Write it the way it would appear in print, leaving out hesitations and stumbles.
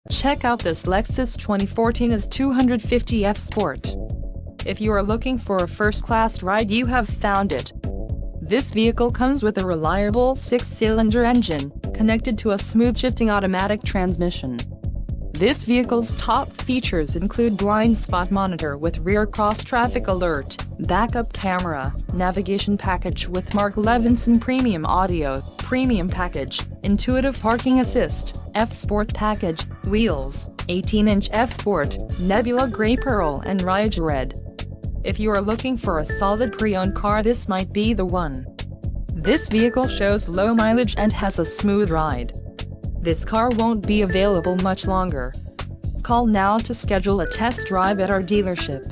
Check out this Lexus 2014 S250F Sport. If you are looking for a first-class ride, you have found it. This vehicle comes with a reliable 6-cylinder engine, connected to a smooth-shifting automatic transmission. This vehicle's top features include blind spot monitor with rear cross-traffic alert, backup camera, navigation package with Mark Levinson premium audio, premium package, intuitive parking assist, F-Sport package, wheels, 18-inch F-Sport, Nebula Grey Pearl and Ride Red. If you are looking for a solid pre-owned car, this might be the one. This vehicle shows low mileage and has a smooth ride. This car won't be available much longer. Call now to schedule a test drive at our dealership.